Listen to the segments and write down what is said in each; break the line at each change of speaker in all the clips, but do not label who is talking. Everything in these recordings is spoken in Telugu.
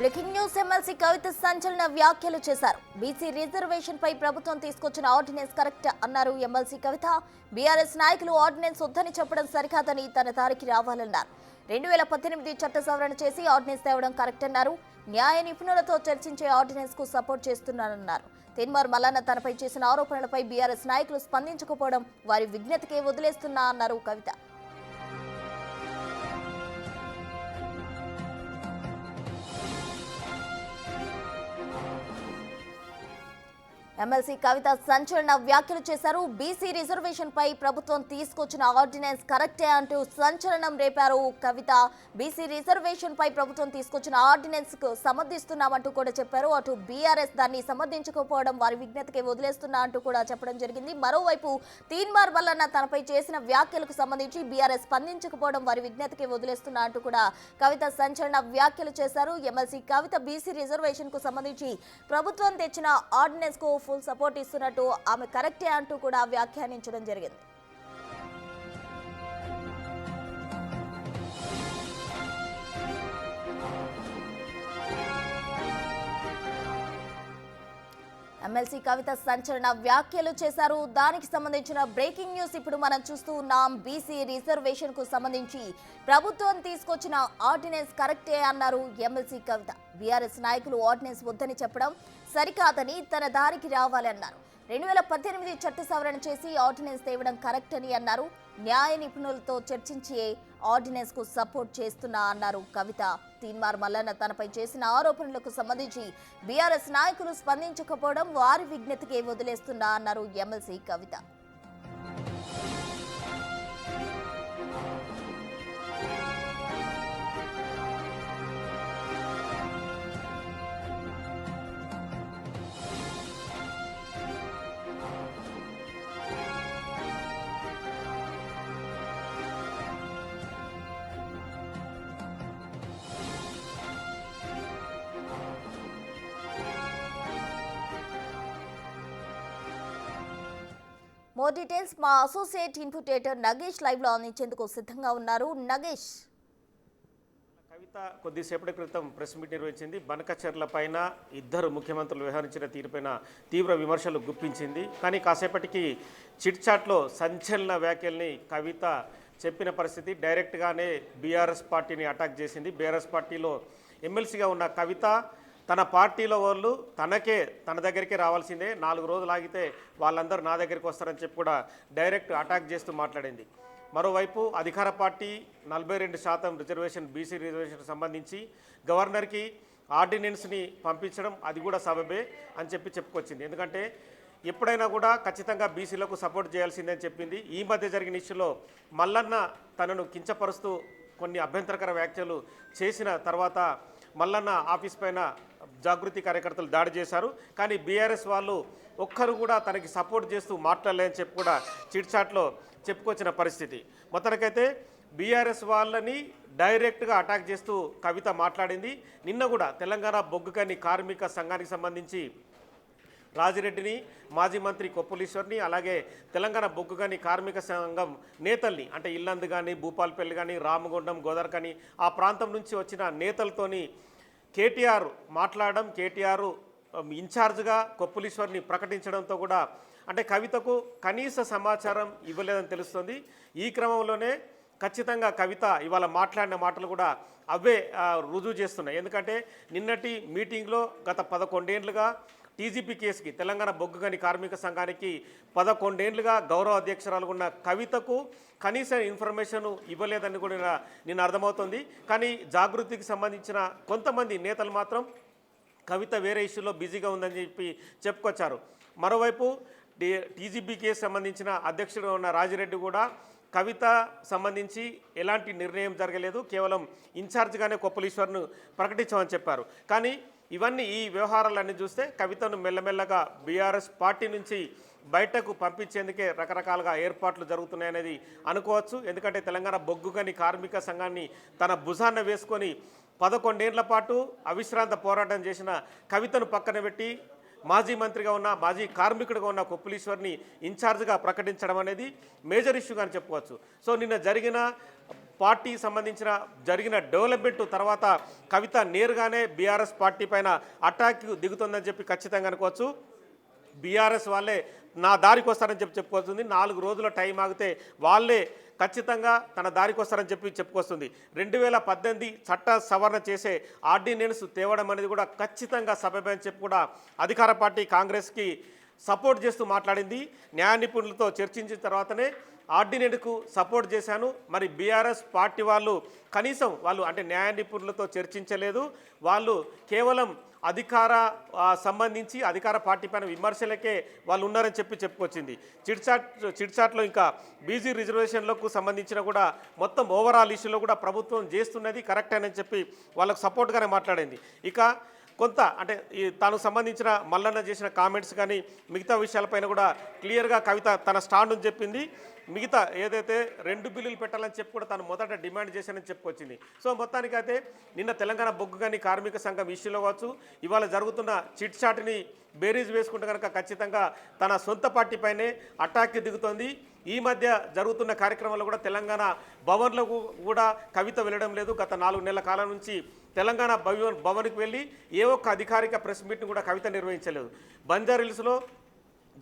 బ్రేకింగ్ న్యూస్ ఎమ్మెల్సీ కవిత సంచలన వ్యాఖ్యలు చేశారు. బీసీ రిజర్వేషన్ పై ప్రభుత్వం తీసుకొచ్చిన ఆర్డినెన్స్ కరెక్ట్ అన్నారు ఎమ్మెల్సీ కవిత. బీఆర్ఎస్ నాయకులు ఆర్డినెన్స్ వద్దని చెప్పడం సరికాదని తన దారికి రావాలన్నారు. 2018 చట్ట సవరణ చేసి ఆర్డినెన్స్ తేవడం కరెక్ట్ అన్నారు. న్యాయ నిపుణులతో చర్చించే ఆర్డినెన్స్ కు సపోర్ట్ చేస్తున్నారన్నారు. తీన్మార్ మల్లన్న తనపై చేసిన ఆరోపణలపై బీఆర్ఎస్ నాయకులు స్పందించకపోవడం వారి విజ్ఞతకే వదిలేస్తున్నా అన్నారు కవిత. ఎమ్మెల్సీ కవిత సంచలన వ్యాఖ్యలు చేశారు. బీసీ రిజర్వేషన్ పై ప్రభుత్వం తీసుకొచ్చిన ఆర్డినెన్స్ కరెక్టే అంటూ సంచలనం రేపారు కవిత. బీసీ రిజర్వేషన్ పై ప్రభుత్వం తీసుకొచ్చిన ఆర్డినెన్స్ కు సమర్థిస్తున్నామంటూ కూడా చెప్పారు. అటు బీఆర్ఎస్ దాన్ని సమర్థించకపోవడం వారి విజ్ఞతకే వదిలేస్తున్నా అంటూ కూడా చెప్పడం జరిగింది. మరోవైపు తీన్మార్ మల్లన్న తనపై చేసిన వ్యాఖ్యలకు సంబంధించి బీఆర్ఎస్ స్పందించకపోవడం వారి విజ్ఞతకే వదిలేస్తున్నా అంటూ కూడా కవిత సంచలన వ్యాఖ్యలు చేశారు. ఎమ్మెల్సీ కవిత బీసీ రిజర్వేషన్ కు సంబంధించి ప్రభుత్వం తెచ్చిన ఆర్డినెన్స్ కు ఫుల్ సపోర్ట్ ఇస్తున్నట్టు ఆమె కరెక్టే అంటూ కూడా వ్యాఖ్యానించడం జరిగింది. ఎమ్మెల్సీ కవిత సంచలన వ్యాఖ్యలు చేశారు. దానికి సంబంధించిన బ్రేకింగ్ న్యూస్ ఇప్పుడు మనం చూస్తూ ఉన్నాం. బీసీ రిజర్వేషన్ కు సంబంధించి ప్రభుత్వం తీసుకొచ్చిన ఆర్డినెన్స్ కరెక్టే అన్నారు ఎమ్మెల్సీ కవిత. బీఆర్ఎస్ నాయకులు ఆర్డినెన్స్ వద్దని చెప్పడం సరికాదని తన దారికి రావాలన్నారు. 2018 చట్ట సవరణ చేసి ఆర్డినెన్స్ తేవడం కరెక్ట్ అని అన్నారు. న్యాయ నిపుణులతో చర్చించే ఆర్డినెన్స్ కు సపోర్ట్ చేస్తున్నా అన్నారు కవిత. తీన్మార్ మల్లన్న తనపై చేసిన ఆరోపణలకు సంబంధించి బీఆర్ఎస్ నాయకులు స్పందించకపోవడం వారి విజ్ఞతకే వదిలేస్తున్నా అన్నారు ఎమ్మెల్సీ కవిత. మోర్ డీటెయిల్స్ మా అసోసియేట్ ఇన్పుటేటర్ నగేష్ లైవ్ లో అందించేందుకు సిద్ధంగా ఉన్నారు. నగేష్,
కవిత కొద్దిసేపటి క్రితం ప్రెస్ మీట్ నిర్వహించింది. బనకచెర్ల పైన ఇద్దరు ముఖ్యమంత్రులు వ్యవహరించిన తీరుపైన తీవ్ర విమర్శలు గుప్పించింది. కానీ కాసేపటికి చిట్ చాట్లో సంచలన వ్యాఖ్యల్ని కవిత చెప్పిన పరిస్థితి. డైరెక్ట్గానే బీఆర్ఎస్ పార్టీని అటాక్ చేసింది. బీఆర్ఎస్ పార్టీలో ఎమ్మెల్సీగా ఉన్న కవిత తన పార్టీలో వాళ్ళు తన దగ్గరికి రావాల్సిందే, 4 రోజులు ఆగితే వాళ్ళందరూ నా దగ్గరికి వస్తారని చెప్పి కూడా డైరెక్ట్ అటాక్ చేస్తూ మాట్లాడింది. మరోవైపు అధికార పార్టీ 42% రిజర్వేషన్ బీసీ రిజర్వేషన్ సంబంధించి గవర్నర్కి ఆర్డినెన్స్ని పంపించడం అది కూడా సబబే అని చెప్పుకొచ్చింది. ఎందుకంటే ఎప్పుడైనా కూడా ఖచ్చితంగా బీసీలకు సపోర్ట్ చేయాల్సిందని చెప్పింది. ఈ మధ్య జరిగిన ఇష్యూలో మల్లన్న తనను కించపరుస్తూ కొన్ని అభ్యంతరకర వ్యాఖ్యలు చేసిన తర్వాత మల్లన్న ఆఫీస్ పైన జాగృతి కార్యకర్తలు దాడి చేశారు. కానీ బీఆర్ఎస్ వాళ్ళు ఒక్కరు కూడా తనకి సపోర్ట్ చేస్తూ మాట్లాడలేదని చెప్పి కూడా చిట్చాట్లో చెప్పుకొచ్చిన పరిస్థితి. మొత్తానికైతే బీఆర్ఎస్ వాళ్ళని డైరెక్ట్గా అటాక్ చేస్తూ కవిత మాట్లాడింది. నిన్న కూడా తెలంగాణ బొగ్గుగని కార్మిక సంఘానికి సంబంధించి రాజిరెడ్డిని, మాజీ మంత్రి కొప్పులీశ్వర్ని, అలాగే తెలంగాణ బొగ్గుగని కార్మిక సంఘం నేతల్ని అంటే ఇల్లందు కానీ, భూపాల్పల్లి కానీ, రామగుండం, గోదావరి ఆ ప్రాంతం నుంచి వచ్చిన నేతలతోని కేటీఆర్ మాట్లాడడం, కేటీఆర్ ఇన్ఛార్జ్గా కొప్పులీశ్వర్ని ప్రకటించడంతో కూడా అంటే కవితకు కనీస సమాచారం ఇవ్వలేదని తెలుస్తుంది. ఈ క్రమంలోనే ఖచ్చితంగా కవిత ఇవాళ మాట్లాడిన మాటలు కూడా అవే రుజువు చేస్తున్నాయి. ఎందుకంటే నిన్నటి మీటింగ్లో గత 11 ఏళ్లుగా టీజీపీ కేసుకి తెలంగాణ బొగ్గుగని కార్మిక సంఘానికి 11 ఏళ్లుగా గౌరవ అధ్యక్షురాలు ఉన్న కవితకు కనీస ఇన్ఫర్మేషన్ ఇవ్వలేదని కూడా నేను అర్థమవుతుంది. కానీ జాగృతికి సంబంధించిన కొంతమంది నేతలు మాత్రం కవిత వేరే ఇష్యూలో బిజీగా ఉందని చెప్పుకొచ్చారు. మరోవైపు టీజీపీ కేసు సంబంధించిన అధ్యక్షుడు ఉన్న రాజిరెడ్డి కూడా కవిత సంబంధించి ఎలాంటి నిర్ణయం జరగలేదు, కేవలం ఇన్ఛార్జ్గానే కొప్పులీశ్వర్ను ప్రకటించమని చెప్పారు. కానీ ఈ వ్యవహారాలన్నీ చూస్తే కవితను మెల్లమెల్లగా బీఆర్ఎస్ పార్టీ నుంచి బయటకు పంపించేందుకే రకరకాలుగా ఏర్పాట్లు జరుగుతున్నాయనేది అనుకోవచ్చు. ఎందుకంటే తెలంగాణ బొగ్గుగని కార్మిక సంఘాన్ని తన భుజాన్న వేసుకొని 11 ఏళ్ల పాటు అవిశ్రాంత పోరాటం చేసిన కవితను పక్కన పెట్టి మాజీ మంత్రిగా ఉన్న, మాజీ కార్మికుడిగా ఉన్న కొప్పులీశ్వర్ని ఇన్ఛార్జ్గా ప్రకటించడం అనేది మేజర్ ఇష్యూగా అని చెప్పుకోవచ్చు. సో నిన్న జరిగిన పార్టీకి సంబంధించిన జరిగిన డెవలప్మెంట్ తర్వాత కవిత నేరుగానే బీఆర్ఎస్ పార్టీ పైన అటాక్ దిగుతుందని చెప్పి ఖచ్చితంగా అనుకోవచ్చు. బీఆర్ఎస్ వాళ్ళే నా దారికి వస్తారని చెప్పుకొస్తుంది. 4 రోజుల టైం ఆగితే వాళ్ళే ఖచ్చితంగా తన దారికి వస్తారని చెప్పుకొస్తుంది. 2018 చట్ట సవరణ చేసే ఆర్డినెన్స్ తేవడం అనేది కూడా ఖచ్చితంగా సబబే అని చెప్పి కూడా అధికార పార్టీ కాంగ్రెస్కి సపోర్ట్ చేస్తూ మాట్లాడింది. న్యాయ నిపుణులతో చర్చించిన తర్వాతనే ఆర్డినెన్స్కు సపోర్ట్ చేశాను. మరి బీఆర్ఎస్ పార్టీ వాళ్ళు కనీసం వాళ్ళు అంటే న్యాయ నిపుణులతో చర్చించలేదు. వాళ్ళు కేవలం సంబంధించి అధికార పార్టీ పైన విమర్శలకే వాళ్ళు ఉన్నారని చెప్పుకొచ్చింది. చిట్చాట్లో ఇంకా బీసీ రిజర్వేషన్లకు సంబంధించిన కూడా మొత్తం ఓవరాల్ ఇష్యూలో కూడా ప్రభుత్వం చేస్తున్నది కరెక్ట్ అని చెప్పి వాళ్ళకు సపోర్ట్గానే మాట్లాడింది. ఇక కొంత అంటే తాను సంబంధించిన మల్లన్న చేసిన కామెంట్స్ కానీ మిగతా విషయాలపైన కూడా క్లియర్గా కవిత తన స్టాండ్ని చెప్పింది. మిగతా ఏదైతే 2 బిల్లులు పెట్టాలని చెప్పి కూడా తను మొదట డిమాండ్ చేశానని చెప్పుకొచ్చింది. సో మొత్తానికైతే నిన్న తెలంగాణ బొగ్గు కానీ కార్మిక సంఘం ఇష్యూలో కావచ్చు, ఇవాళ జరుగుతున్న చిట్ చాట్ని బేరీజ్ వేసుకుంటే కనుక ఖచ్చితంగా తన సొంత పార్టీ పైనే అటాక్కి దిగుతోంది. ఈ మధ్య జరుగుతున్న కార్యక్రమాల్లో కూడా తెలంగాణ భవన్లకు కూడా కవిత వెళ్ళడం లేదు. గత 4 నెలల కాలం నుంచి తెలంగాణ భవన్కి వెళ్ళి ఏ ఒక్క అధికారిక ప్రెస్ మీట్ని కూడా కవిత నిర్వహించలేదు. బంజారాహిల్స్లో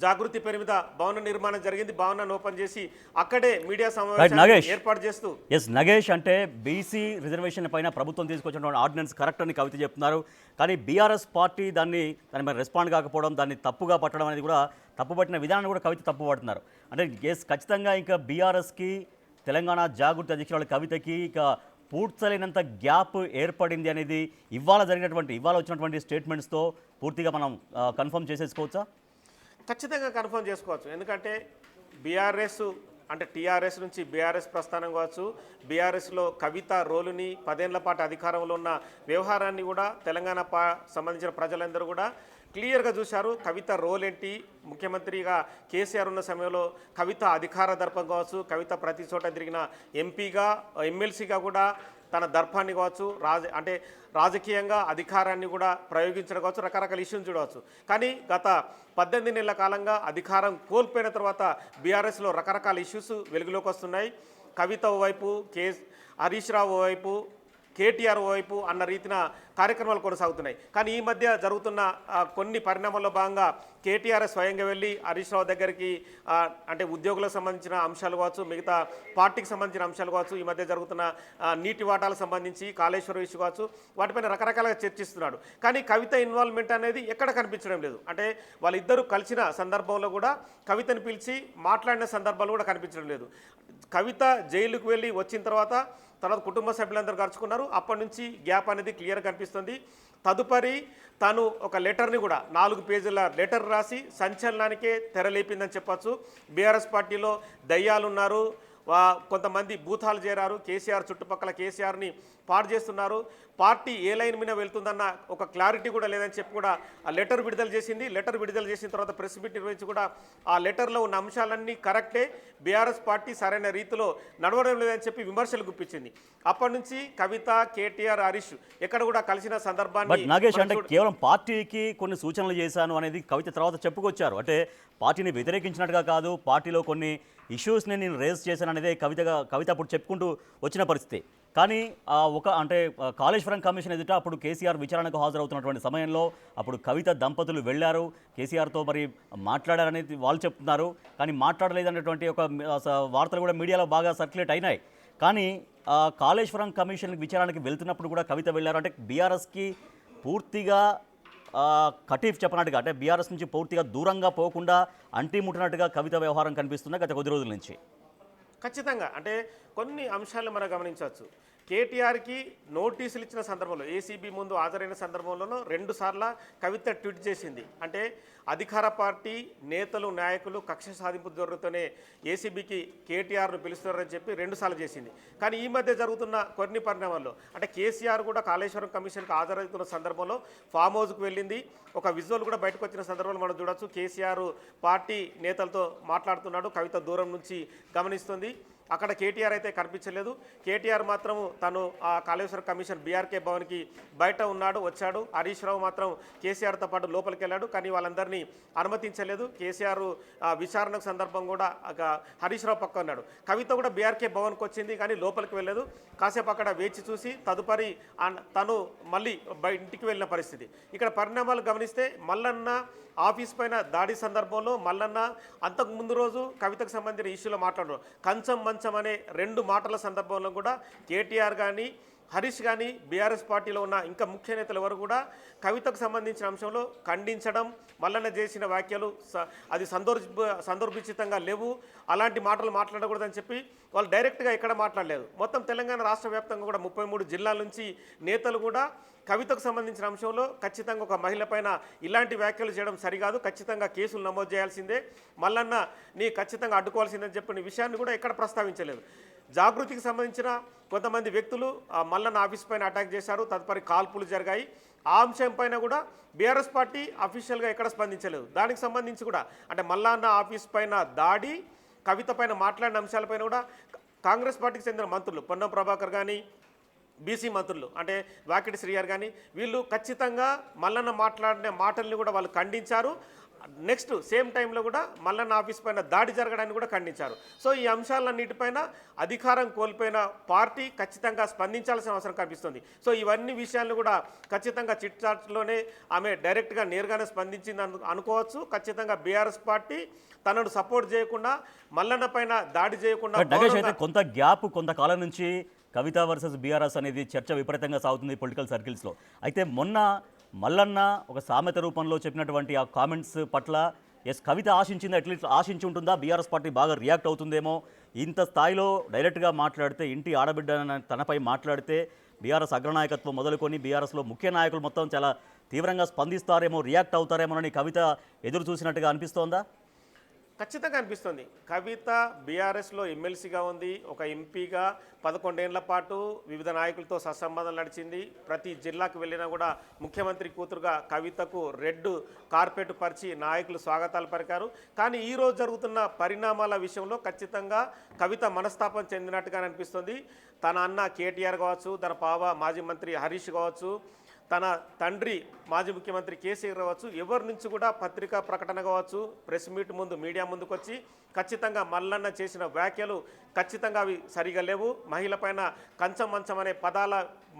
జాగృతి పేరు మీద భవన నిర్మాణం జరిగింది. భవనాన్ని ఓపెన్ చేసి అక్కడే మీడియా సమావేశం ఏర్పాటు చేస్తూ
నగేష్ అంటే బీసీ రిజర్వేషన్ పైన ప్రభుత్వం తీసుకొచ్చిన ఆర్డినెన్స్ కరెక్ట్ అని కవిత చెప్తున్నారు. కానీ బీఆర్ఎస్ పార్టీ దాని మీద రెస్పాండ్ కాకపోవడం, దాన్ని తప్పుగా పట్టడం అనేది కూడా తప్పుపట్టిన విధానాన్ని కూడా కవిత తప్పుపడుతున్నారు. అంటే ఖచ్చితంగా ఇంకా బీఆర్ఎస్కి తెలంగాణ జాగృతి అధ్యక్షురాలు కవితకి ఇక పూడ్చలేనంత గ్యాప్ ఏర్పడింది అనేది ఇవాళ వచ్చినటువంటి స్టేట్మెంట్స్తో పూర్తిగా మనం కన్ఫర్మ్ చేసేసుకోవచ్చా?
ఖచ్చితంగా కన్ఫర్మ్ చేసుకోవచ్చు. ఎందుకంటే బీఆర్ఎస్ అంటే టీఆర్ఎస్ నుంచి బీఆర్ఎస్ ప్రస్థానం కావచ్చు, బీఆర్ఎస్లో కవిత రోలుని 10 ఏళ్ల పాటు అధికారంలో ఉన్న వ్యవహారాన్ని కూడా తెలంగాణ సంబంధించిన ప్రజలందరూ కూడా క్లియర్గా చూశారు. కవిత రోల్ ఏంటి, ముఖ్యమంత్రిగా కేసీఆర్ ఉన్న సమయంలో కవిత అధికార దర్పం కావచ్చు, కవిత ప్రతి చోట తిరిగిన ఎంపీగా ఎమ్మెల్సీగా కూడా తన దర్పాన్ని కావచ్చు, రాజకీయంగా అధికారాన్ని కూడా ప్రయోగించడం కావచ్చు, రకరకాల ఇష్యూని చూడవచ్చు. కానీ గత 18 నెలల కాలంగా అధికారం కోల్పోయిన తర్వాత బీఆర్ఎస్లో రకరకాల ఇష్యూస్ వెలుగులోకి వస్తున్నాయి. కవిత ఓవైపు, హరీష్ రావు ఓవైపు, కేటీఆర్ వైపు అన్న రీతిన కార్యక్రమాలు కొనసాగుతున్నాయి. కానీ ఈ మధ్య జరుగుతున్న కొన్ని పరిణామాల్లో భాగంగా కేటీఆర్ స్వయంగా వెళ్ళి హరీష్ రావు దగ్గరికి అంటే ఉద్యోగులకు సంబంధించిన అంశాలు కావచ్చు, మిగతా పార్టీకి సంబంధించిన అంశాలు కావచ్చు, ఈ మధ్య జరుగుతున్న నీటి వాటాలకు సంబంధించి కాళేశ్వరం ఇష్యూ కావచ్చు, వాటిపైన రకరకాలుగా చర్చిస్తున్నాడు. కానీ కవిత ఇన్వాల్వ్మెంట్ అనేది ఎక్కడ కనిపించడం లేదు. అంటే వాళ్ళిద్దరూ కలిసిన సందర్భంలో కూడా కవితను పిలిచి మాట్లాడిన సందర్భాలు కూడా కనిపించడం లేదు. కవిత జైలుకు వెళ్ళి వచ్చిన తర్వాత కుటుంబ సభ్యులందరూ గడుచుకున్నారు. అప్పటి నుంచి గ్యాప్ అనేది క్లియర్గా కనిపిస్తుంది. తదుపరి తాను ఒక లెటర్ని కూడా 4 పేజీల లెటర్ రాసి సంచలనానికే తెరలేపిందని చెప్పచ్చు. బీఆర్ఎస్ పార్టీలో దయ్యాలు ఉన్నారు, కొంతమంది భూతాలు చేరారు, కేసీఆర్ చుట్టుపక్కల కేసీఆర్ని పాడు చేస్తున్నారు, పార్టీ ఏ లైన్ మీద వెళ్తుందన్న ఒక క్లారిటీ కూడా లేదని చెప్పి కూడా ఆ లెటర్ విడుదల చేసింది. లెటర్ విడుదల చేసిన తర్వాత ప్రెస్ మీట్ నిర్వహించి కూడా ఆ లెటర్లో ఉన్న అంశాలన్నీ కరెక్టే, బీఆర్ఎస్ పార్టీ సరైన రీతిలో నడవడం లేదని చెప్పి విమర్శలు గుప్పించింది. అప్పటి నుంచి కవిత, కేటీఆర్, హరీష్ ఎక్కడ కూడా కలిసిన సందర్భాన్ని
నాగేష్ అంటే కేవలం పార్టీకి కొన్ని సూచనలు చేశాను అనేది కవిత తర్వాత చెప్పుకొచ్చారు. అంటే పార్టీని వ్యతిరేకించినట్టుగా కాదు, పార్టీలో కొన్ని ఇష్యూస్ని నేను రేజ్ చేశాను అనేది కవిత అప్పుడు చెప్పుకుంటూ వచ్చిన పరిస్థితి. కానీ కాళేశ్వరం కమిషన్ ఎదుట అప్పుడు కేసీఆర్ విచారణకు హాజరవుతున్నటువంటి సమయంలో అప్పుడు కవిత దంపతులు వెళ్ళారు, కేసీఆర్తో మరి మాట్లాడారనేది వాళ్ళు చెప్తున్నారు. కానీ మాట్లాడలేదనేటువంటి ఒక వార్తలు కూడా మీడియాలో బాగా సర్క్యులేట్ అయినాయి. కానీ కాళేశ్వరం కమిషన్ విచారణకి వెళ్తున్నప్పుడు కూడా కవిత వెళ్ళారు. అంటే బీఆర్ఎస్కి పూర్తిగా కటీఫ్ చెప్పినట్టుగా, అంటే బీఆర్ఎస్ నుంచి పూర్తిగా దూరంగా పోకుండా అంటిముట్టినట్టుగా కవిత వ్యవహారం కనిపిస్తుంది గత కొద్ది రోజుల నుంచి.
ఖచ్చితంగా అంటే కొన్ని అంశాలు మనం గమనించవచ్చు. కేటీఆర్కి నోటీసులు ఇచ్చిన సందర్భంలో, ఏసీబీ ముందు హాజరైన సందర్భంలోనూ 2 సార్లు కవిత ట్వీట్ చేసింది. అంటే అధికార పార్టీ నేతలు, నాయకులు కక్ష సాధింపు ధోరణితోనే ఏసీబీకి కేటీఆర్ను పిలుస్తున్నారని చెప్పి 2 సార్లు చేసింది. కానీ ఈ మధ్య జరుగుతున్న కొన్ని పరిణామాల్లో అంటే కేసీఆర్ కూడా కాళేశ్వరం కమిషన్కి హాజరవుతున్న సందర్భంలో ఫామ్ హౌస్కు వెళ్ళింది. ఒక విజువల్ కూడా బయటకు వచ్చిన సందర్భంలో మనం చూడొచ్చు. కేసీఆర్ పార్టీ నేతలతో మాట్లాడుతున్నాడు, కవిత దూరం నుంచి గమనిస్తుంది. అక్కడ కేటీఆర్ అయితే కనిపించలేదు. కేటీఆర్ మాత్రం తను ఆ కాళేశ్వర కమిషన్ బీఆర్కే భవన్కి బయట ఉన్నాడు, వచ్చాడు. హరీష్ రావు మాత్రం కేసీఆర్తో పాటు లోపలికి వెళ్ళాడు, కానీ వాళ్ళందరినీ అనుమతించలేదు. కేసీఆర్ విచారణ సందర్భం కూడా హరీష్ రావు పక్క ఉన్నాడు. కవిత కూడా బీఆర్కే భవన్కి వచ్చింది, కానీ లోపలికి వెళ్ళలేదు. కాసేపు అక్కడ వేచి చూసి తదుపరి తను మళ్ళీ ఇంటికి వెళ్ళిన పరిస్థితి. ఇక్కడ పరిణామాలు గమనిస్తే మల్లన్న ఆఫీస్ పైన దాడి సందర్భంలో మల్లన్న అంతకు ముందు రోజు కవితకు సంబంధించిన ఇష్యూలో మాట్లాడారు. కంచం మంచం అనే 2 మాటల సందర్భంలో కూడా కేటీఆర్ కానీ హరీష్ కానీ బీఆర్ఎస్ పార్టీలో ఉన్న ఇంకా ముఖ్య నేతలు ఎవరు కూడా కవితకు సంబంధించిన అంశంలో ఖండించడం, మల్లన్న చేసిన వ్యాఖ్యలు అది సందర్భిచితంగా లేవు, అలాంటి మాటలు మాట్లాడకూడదని చెప్పి వాళ్ళు డైరెక్ట్గా ఎక్కడ మాట్లాడలేదు. మొత్తం తెలంగాణ రాష్ట్ర వ్యాప్తంగా కూడా 33 జిల్లాల నుంచి నేతలు కూడా కవితకు సంబంధించిన అంశంలో ఖచ్చితంగా ఒక మహిళ పైన ఇలాంటి వ్యాఖ్యలు చేయడం సరికాదు, ఖచ్చితంగా కేసులు నమోదు చేయాల్సిందే, మల్లన్న నీ ఖచ్చితంగా అడ్డుకోవాల్సిందని చెప్పిన విషయాన్ని కూడా ఎక్కడ ప్రస్తావించలేదు. జాగృతికి సంబంధించిన కొంతమంది వ్యక్తులు మల్లన్న ఆఫీస్ పైన అటాక్ చేశారు, తదుపరి కాల్పులు జరిగాయి. ఆ అంశం పైన కూడా బీఆర్ఎస్ పార్టీ అఫీషియల్గా ఎక్కడ స్పందించలేదు. దానికి సంబంధించి కూడా అంటే మల్లన్న ఆఫీస్ పైన దాడి, కవిత పైన మాట్లాడిన అంశాలపైన కూడా కాంగ్రెస్ పార్టీకి చెందిన మంత్రులు పొన్నం ప్రభాకర్ కానీ బీసీ మంత్రులు అంటే వాకిటి శ్రీయార్ కానీ వీళ్ళు ఖచ్చితంగా మల్లన్న మాట్లాడిన మాటల్ని కూడా వాళ్ళు ఖండించారు. నెక్స్ట్ సేమ్ టైంలో కూడా మల్లన్న ఆఫీస్ పైన దాడి జరగడాన్ని కూడా ఖండించారు. సో ఈ అంశాలన్నిటిపైన అధికారం కోల్పోయిన పార్టీ ఖచ్చితంగా స్పందించాల్సిన అవసరం కనిపిస్తుంది. సో ఇవన్నీ విషయాలను కూడా ఖచ్చితంగా చిట్ చాట్లోనే ఆమె డైరెక్ట్గా నేరుగానే స్పందించింది అనుకోవచ్చు. ఖచ్చితంగా బీఆర్ఎస్ పార్టీ తనను సపోర్ట్ చేయకుండా మల్లన్న పైన దాడి చేయకుండా
అయితే కొంత గ్యాప్ కొంతకాలం నుంచి కవిత వర్సెస్ బీఆర్ఎస్ అనేది చర్చ విపరీతంగా సాగుతుంది పొలిటికల్ సర్కిల్స్లో. అయితే మొన్న మల్లన్న ఒక సామెత రూపంలో చెప్పినటువంటి ఆ కామెంట్స్ పట్ల కవిత ఆశించింది, అట్లీస్ట్ ఆశించి ఉంటుందా, బీఆర్ఎస్ పార్టీ బాగా రియాక్ట్ అవుతుందేమో, ఇంత స్థాయిలో డైరెక్ట్గా మాట్లాడితే, ఇంటి ఆడబిడ్డ తనపై మాట్లాడితే బీఆర్ఎస్ అగ్రనాయకత్వం మొదలుకొని బీఆర్ఎస్లో ముఖ్య నాయకులు మొత్తం చాలా తీవ్రంగా స్పందిస్తారేమో, రియాక్ట్ అవుతారేమోనని కవిత ఎదురు చూసినట్టుగా అనిపిస్తోందా?
ఖచ్చితంగా అనిపిస్తుంది. కవిత బీఆర్ఎస్లో ఎమ్మెల్సీగా ఉంది, ఒక ఎంపీగా 11 ఏళ్ల పాటు వివిధ నాయకులతో సత్సంబంధం నడిచింది. ప్రతి జిల్లాకు వెళ్ళినా కూడా ముఖ్యమంత్రి కూతురుగా కవితకు రెడ్ కార్పెట్ పరిచి నాయకులు స్వాగతాలు పలికారు. కానీ ఈరోజు జరుగుతున్న పరిణామాల విషయంలో ఖచ్చితంగా కవిత మనస్తాపం చెందినట్టుగా అనిపిస్తుంది. తన అన్న కేటీఆర్ కావచ్చు, తన పావ మాజీ మంత్రి హరీష్ కావచ్చు, తన తండ్రి మాజీ ముఖ్యమంత్రి కేసీఆర్ కావచ్చు, ఎవరి నుంచి కూడా పత్రికా ప్రకటన కావచ్చు, ప్రెస్ మీట్ ముందు మీడియా ముందుకు వచ్చి ఖచ్చితంగా మల్లన్న చేసిన వ్యాఖ్యలు ఖచ్చితంగా అవి సరిగా లేవు, మహిళ పైన కంచం మంచం అనే పదాల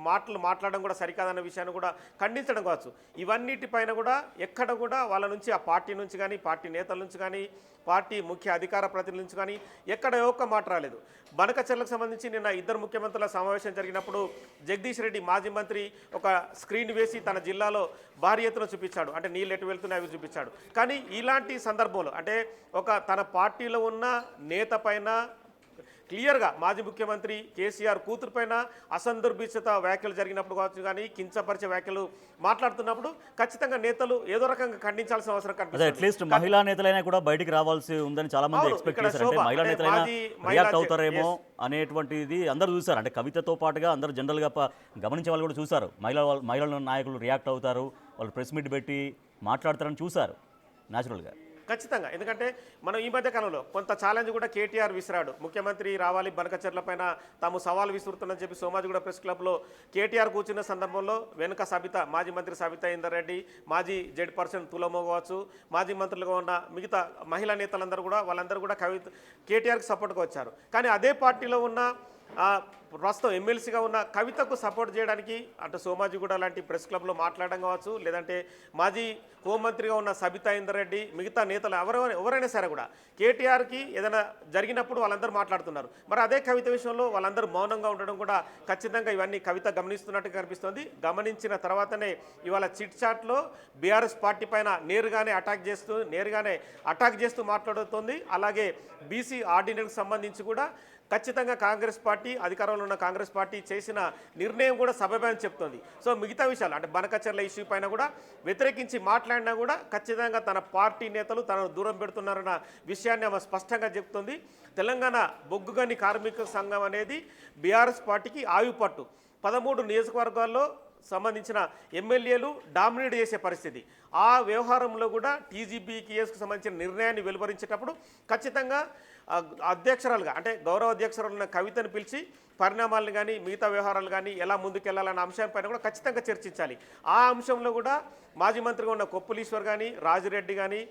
మాటలు మాట్లాడడం కూడా సరికాదన్న విషయాన్ని కూడా ఖండించడం కావచ్చు. ఇవన్నిటిపైన కూడా ఎక్కడ కూడా వాళ్ళ నుంచి ఆ పార్టీ నుంచి కానీ పార్టీ నేతల నుంచి కానీ పార్టీ ముఖ్య అధికార ప్రతినిధుల నుంచి కానీ ఎక్కడ ఒక్క మాట రాలేదు. బనకచెర్లకు సంబంధించి నిన్న 2 ముఖ్యమంత్రుల సమావేశం జరిగినప్పుడు జగదీష్ రెడ్డి మాజీ మంత్రి ఒక స్క్రీన్ వేసి తన జిల్లాలో భారీ ఎత్తున చూపించాడు, అంటే నీళ్ళు ఎటు వెళ్తున్నాయి అవి చూపించాడు. కానీ ఇలాంటి సందర్భంలో అంటే ఒక తన పార్టీలో ఉన్న నేత పైన క్లియర్గా మాజీ ముఖ్యమంత్రి కేసీఆర్ కూతురు పైన అసందర్భిత వ్యాఖ్యలు జరిగినప్పుడు కావచ్చు, కానీ కించపరిచే వ్యాఖ్యలు మాట్లాడుతున్నప్పుడు ఖచ్చితంగా నేతలు ఏదో రకంగా ఖండించాల్సిన అవసరం కనిపిస్తుంది.
అట్లీస్ట్ మహిళా నేతలైనా కూడా బయటికి రావాల్సి ఉందని చాలా మంది ఎక్స్పెక్ట్ చేశారు. అంటే మహిళా నేతలైనా రియాక్ట్ అవుతారేమో అనేటువంటిది అందరూ చూసారు. అంటే కవితతో పాటుగా అందరూ జనరల్గా గమనించే వాళ్ళు కూడా చూసారు. మహిళల నాయకులు రియాక్ట్ అవుతారు, వాళ్ళు ప్రెస్ మీట్ పెట్టి మాట్లాడతారని చూసారు న్యాచురల్గా.
ఖచ్చితంగా, ఎందుకంటే మనం ఈ మధ్య కాలంలో కొంత ఛాలెంజ్ కూడా కేటీఆర్ విసిరాడు. ముఖ్యమంత్రి రావాలి, బనకచెర్ల పైన తాము సవాల్ విసురుతుందని చెప్పి సోమాజిగూడ ప్రెస్ క్లబ్లో కేటీఆర్ కూర్చున్న సందర్భంలో వెనుక మాజీ మంత్రి సబితా ఇందర్ రెడ్డి, మాజీ జెడ్ పర్సన్ తులమో కావచ్చు, మాజీ మంత్రులుగా ఉన్న మిగతా మహిళా నేతలందరూ కూడా వాళ్ళందరూ కూడా కేటీఆర్కి సపోర్ట్గా వచ్చారు. కానీ అదే పార్టీలో ఉన్న ప్రస్తుతం ఎమ్మెల్సీగా ఉన్న కవితకు సపోర్ట్ చేయడానికి అంటే సోమాజిగూడ లాంటి ప్రెస్ క్లబ్లో మాట్లాడడం కావచ్చు, లేదంటే మాజీ హోంమంత్రిగా ఉన్న సబితా ఇందర్ రెడ్డి, మిగతా నేతలు ఎవరైనా సరే కూడా కేటీఆర్కి ఏదైనా జరిగినప్పుడు వాళ్ళందరూ మాట్లాడుతున్నారు. మరి అదే కవిత విషయంలో వాళ్ళందరూ మౌనంగా ఉండడం కూడా ఖచ్చితంగా ఇవన్నీ కవిత గమనిస్తున్నట్టుగా కనిపిస్తుంది. గమనించిన తర్వాతనే ఇవాళ చిట్ చాట్లో బీఆర్ఎస్ పార్టీ పైన నేరుగానే అటాక్ చేస్తూ మాట్లాడుతుంది. అలాగే బీసీ ఆర్డినెన్స్కి సంబంధించి కూడా ఖచ్చితంగా కాంగ్రెస్ పార్టీ, అధికారంలో ఉన్న కాంగ్రెస్ పార్టీ చేసిన నిర్ణయం కూడా సబబని చెప్తుంది. సో మిగతా విషయాలు అంటే బనకచెర్ల ఇష్యూ పైన కూడా వ్యతిరేకించి మాట్లాడినా కూడా ఖచ్చితంగా తన పార్టీ నేతలు తనను దూరం పెడుతున్నారన్న విషయాన్ని ఆమె స్పష్టంగా చెప్తుంది. తెలంగాణ బొగ్గుగని కార్మిక సంఘం అనేది బీఆర్ఎస్ పార్టీకి ఆయుపట్టు. 13 నియోజకవర్గాల్లో సంబంధించిన ఎమ్మెల్యేలు డామినేట్ చేసే పరిస్థితి. ఆ వ్యవహారంలో కూడా టీజీబీ కేసుకు సంబంధించిన నిర్ణయాన్ని వెలువరించేటప్పుడు ఖచ్చితంగా అధ్యక్షురాలుగా అంటే గౌరవ అధ్యక్షురాలు ఉన్న కవితను పిలిచి పరిణామాలను కానీ మిగతా వ్యవహారాలు కానీ ఎలా ముందుకెళ్లాలన్న అంశంపైన కూడా ఖచ్చితంగా చర్చించాలి. ఆ అంశంలో కూడా మాజీ మంత్రిగా ఉన్న కొప్పులీశ్వర్ కానీ రాజిరెడ్డి కానీ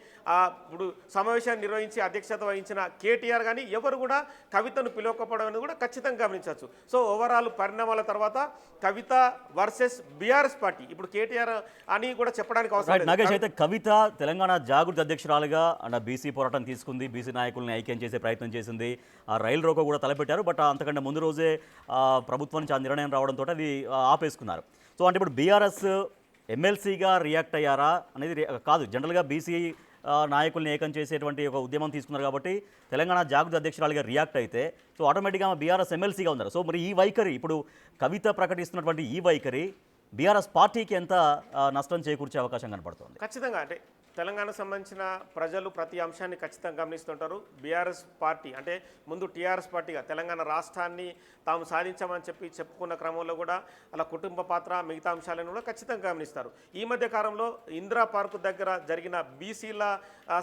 ఇప్పుడు సమావేశాన్ని నిర్వహించి అధ్యక్షత వహించిన కేటీఆర్ కానీ ఎవరు కూడా కవితను పిలవకపోవడం అనేది కూడా ఖచ్చితంగా గమనించవచ్చు. సో ఓవరాల్ పరిణామాల తర్వాత కవిత వర్సెస్ బీఆర్ఎస్ పార్టీ ఇప్పుడు కేటీఆర్ అని కూడా చెప్పడానికి అవసరం
నాగేష్, అయితే కవిత తెలంగాణ జాగృతి అధ్యక్షురాలుగా బీసీ పోరాటం తీసుకుంది, బీసీ నాయకుల్ని ఐక్యం చేసే ప్రయత్నం చేసింది, ఆ రైలు రోకో కూడా తలపెట్టారు. బట్ అంతకంటే ముందు రోజే ప్రభుత్వం నుంచి ఆ నిర్ణయం రావడంతో అది ఆపేసుకున్నారు. సో అంటే ఇప్పుడు బీఆర్ఎస్ ఎమ్మెల్సీగా రియాక్ట్ అయ్యారా అనేది కాదు, జనరల్గా బీసీ నాయకుల్ని ఏకం చేసేటువంటి ఒక ఉద్యమం తీసుకున్నారు కాబట్టి తెలంగాణ జాగృతి అధ్యక్షురాలుగా రియాక్ట్ అయితే సో ఆటోమేటిక్గా బీఆర్ఎస్ ఎమ్మెల్సీగా ఉన్నారు. సో మరి ఈ వైఖరి ఇప్పుడు కవిత ప్రకటిస్తున్నటువంటి ఈ వైఖరి బీఆర్ఎస్ పార్టీకి ఎంత నష్టం చేకూర్చే అవకాశం కనపడుతుంది?
ఖచ్చితంగా అంటే తెలంగాణకు సంబంధించిన ప్రజలు ప్రతి అంశాన్ని ఖచ్చితంగా గమనిస్తుంటారు. బీఆర్ఎస్ పార్టీ అంటే ముందు టీఆర్ఎస్ పార్టీగా తెలంగాణ రాష్ట్రాన్ని తాము సాధించామని చెప్పుకున్న క్రమంలో కూడా అలా కుటుంబ పాత్ర మిగతా అంశాలను కూడా ఖచ్చితంగా గమనిస్తారు. ఈ మధ్య కాలంలో ఇందిరా పార్కు దగ్గర జరిగిన బీసీల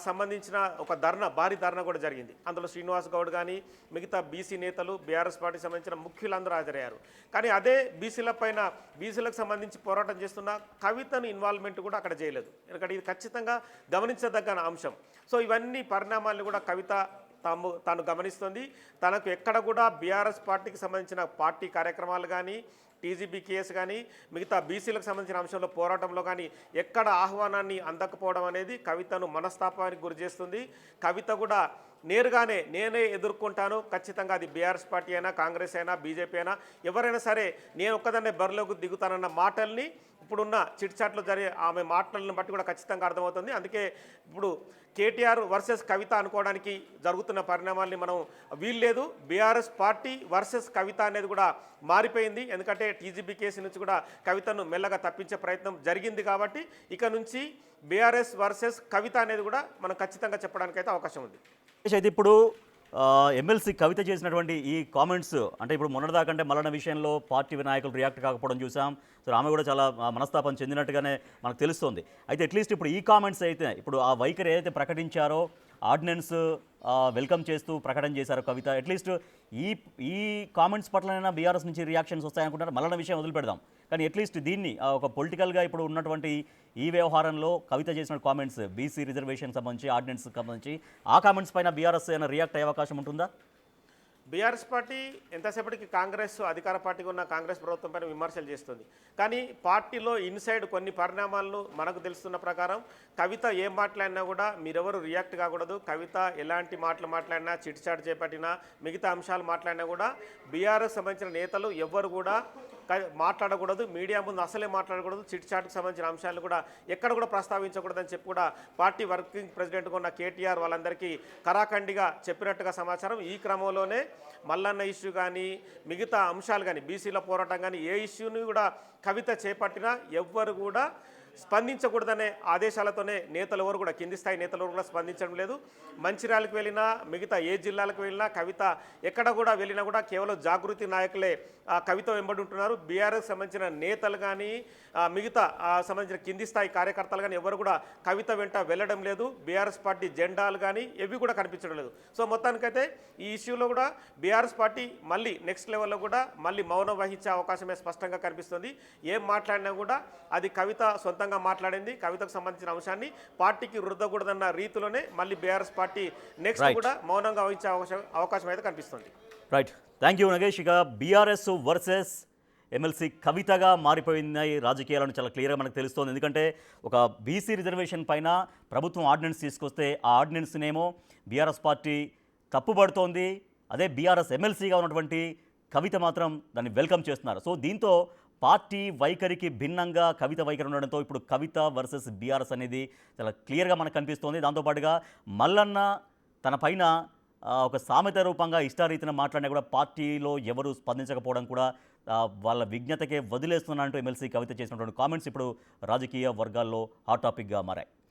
సంబంధించిన ఒక భారీ ధర్నా కూడా జరిగింది. అందులో శ్రీనివాస్ గౌడ్ కానీ మిగతా బీసీ నేతలు బీఆర్ఎస్ పార్టీకి సంబంధించిన ముఖ్యులందరూ హాజరయ్యారు. కానీ అదే బీసీలకు సంబంధించి పోరాటం చేస్తున్న కవితను ఇన్వాల్వ్మెంట్ కూడా అక్కడ చేయలేదు. ఎందుకంటే ఇది ఖచ్చితంగా గమనించదగ్గ అంశం. సో ఇవన్నీ పరిణామాలను కూడా కవిత తాను గమనిస్తుంది. తనకు ఎక్కడ కూడా బీఆర్ఎస్ పార్టీకి సంబంధించిన పార్టీ కార్యక్రమాలు కానీ టీజీబీ కేసు కానీ మిగతా బీసీలకు సంబంధించిన అంశంలో పోరాటంలో కానీ ఎక్కడ ఆహ్వానాన్ని అందకపోవడం అనేది కవితను మనస్తాపానికి గురి చేస్తుంది. కవిత కూడా నేరుగానే నేనే ఎదుర్కొంటాను, ఖచ్చితంగా అది బీఆర్ఎస్ పార్టీ అయినా కాంగ్రెస్ అయినా బీజేపీ అయినా ఎవరైనా సరే నేను ఒక్కదాన్నే బరిలోకి దిగుతానన్న మాటల్ని ఇప్పుడున్న చిట్చాట్లో జరిగే ఆమె మాటలను బట్టి కూడా ఖచ్చితంగా అర్థమవుతుంది. అందుకే ఇప్పుడు కేటీఆర్ వర్సెస్ కవిత అనుకోవడానికి జరుగుతున్న పరిణామాల్ని మనం వీల్లేదు. బీఆర్ఎస్ పార్టీ వర్సెస్ కవిత అనేది కూడా మారిపోయింది. ఎందుకంటే టీజీబీ కేసు నుంచి కూడా కవితను మెల్లగా తప్పించే ప్రయత్నం జరిగింది కాబట్టి ఇక నుంచి బీఆర్ఎస్ వర్సెస్ కవిత అనేది కూడా మనం ఖచ్చితంగా చెప్పడానికైతే అవకాశం ఉంది.
అయితే ఇప్పుడు ఎమ్మెల్సీ కవిత చేసినటువంటి ఈ కామెంట్స్ అంటే ఇప్పుడు మొన్నటిదాకంటే మల్లన్న విషయంలో పార్టీ నాయకులు రియాక్ట్ కాకపోవడం చూసాం. సో ఆమె కూడా చాలా మనస్తాపం చెందినట్టుగానే మనకు తెలుస్తుంది. అయితే అట్లీస్ట్ ఇప్పుడు ఈ కామెంట్స్ అయితే ఇప్పుడు ఆ వైఖరి ఏదైతే ప్రకటించారో ఆర్డినెన్స్ వెల్కమ్ చేస్తూ ప్రకటన చేశారు కవిత, అట్లీస్ట్ ఈ కామెంట్స్ పట్లనైనా బీఆర్ఎస్ నుంచి రియాక్షన్స్ వస్తాయనుకుంటారు. మల్లన్న విషయం వదిలిపెడదాం, కానీ అట్లీస్ట్ దీన్ని ఒక పొలిటికల్గా ఇప్పుడు ఉన్నటువంటి ఈ వ్యవహారంలో కవిత చేసిన కామెంట్స్ బీసీ రిజర్వేషన్ సంబంధించి ఆర్డినెన్స్ సంబంధించి ఆ కామెంట్స్ పైన బీఆర్ఎస్ అయినా రియాక్ట్ అయ్యే అవకాశం ఉంటుందా?
బీఆర్ఎస్ పార్టీ ఎంతసేపటికి కాంగ్రెస్ అధికార పార్టీగా ఉన్న కాంగ్రెస్ ప్రభుత్వం పైన విమర్శలు చేస్తుంది. కానీ పార్టీలో ఇన్సైడ్ కొన్ని పరిణామాలను మనకు తెలుస్తున్న ప్రకారం కవిత ఏం మాట్లాడినా కూడా మీరెవరు రియాక్ట్ కాకూడదు, కవిత ఎలాంటి మాటలు మాట్లాడినా చిట్చాట్ చేపట్టినా మిగతా అంశాలు మాట్లాడినా కూడా బీఆర్ఎస్ సంబంధించిన నేతలు ఎవ్వరు కూడా మాట్లాడకూడదు, మీడియా ముందు అసలే మాట్లాడకూడదు, చిట్చాట్కి సంబంధించిన అంశాలను కూడా ఎక్కడ కూడా ప్రస్తావించకూడదని చెప్పి కూడా పార్టీ వర్కింగ్ ప్రెసిడెంట్గా ఉన్న కేటీఆర్ వాళ్ళందరికీ కరాఖండిగా చెప్పినట్టుగా సమాచారం. ఈ క్రమంలోనే మల్లన్న ఇష్యూ కానీ మిగతా అంశాలు కానీ బీసీల పోరాటం కానీ ఏ ఇష్యూని కూడా కవిత చేపట్టినా ఎవ్వరు కూడా స్పందించకూడదనే ఆదేశాలతోనే నేతలు ఎవరు కూడా కింది స్థాయి నేతలు ఎవరు కూడా స్పందించడం లేదు. మంచిర్యాలకు వెళ్ళినా మిగతా ఏ జిల్లాలకు వెళ్ళినా కవిత ఎక్కడ కూడా వెళ్ళినా కూడా కేవలం జాగృతి నాయకులే కవిత వెంబడి ఉంటున్నారు. బీఆర్ఎస్ సంబంధించిన నేతలు కానీ మిగతా సంబంధించిన కింది స్థాయి కార్యకర్తలు కానీ ఎవరు కూడా కవిత వెంట వెళ్ళడం లేదు. బీఆర్ఎస్ పార్టీ జెండాలు కానీ ఎవి కూడా కనిపించడం లేదు. సో మొత్తానికైతే ఈ ఇష్యూలో కూడా బీఆర్ఎస్ పార్టీ మళ్ళీ నెక్స్ట్ లెవెల్లో కూడా మళ్ళీ మౌనం వహించే అవకాశమే స్పష్టంగా కనిపిస్తుంది. ఏం మాట్లాడినా కూడా అది కవిత సొంతంగా మాట్లాడింది, కవితకు సంబంధించిన అంశాన్ని పార్టీకి రుద్దకూడదన్న రీతిలోనే మళ్ళీ బీఆర్ఎస్ పార్టీ నెక్స్ట్ కూడా మౌనంగా వహించే అవకాశం అయితే కనిపిస్తుంది.
Right, thank you Nagesh. ఇక బీఆర్ఎస్ వర్సెస్ ఎమ్మెల్సీ కవితగా మారిపోయింది రాజకీయాలను చాలా క్లియర్గా మనకు తెలుస్తోంది. ఎందుకంటే ఒక బీసీ రిజర్వేషన్ పైన ప్రభుత్వం ఆర్డినెన్స్ తీసుకొస్తే ఆ ఆర్డినెన్స్నేమో బీఆర్ఎస్ పార్టీ తప్పుపడుతోంది. అదే బీఆర్ఎస్ ఎమ్మెల్సీగా ఉన్నటువంటి కవిత మాత్రం దాన్ని వెల్కమ్ చేస్తున్నారు. సో దీంతో పార్టీ వైఖరికి భిన్నంగా కవిత వైఖరి ఉండడంతో ఇప్పుడు కవిత వర్సెస్ బీఆర్ఎస్ అనేది చాలా క్లియర్గా మనకు కనిపిస్తోంది. దాంతోపాటుగా మల్లన్న తన పైన ఒక సామెత రూపంగా ఇష్టారీతిన మాట్లాడినా కూడా పార్టీలో ఎవరు స్పందించకపోవడం కూడా వాళ్ళ విజ్ఞతకే వదిలేస్తున్నారంటూ ఎమ్మెల్సీ కవిత చేసినటువంటి కామెంట్స్ ఇప్పుడు రాజకీయ వర్గాల్లో హాట్ టాపిక్గా మారాయి.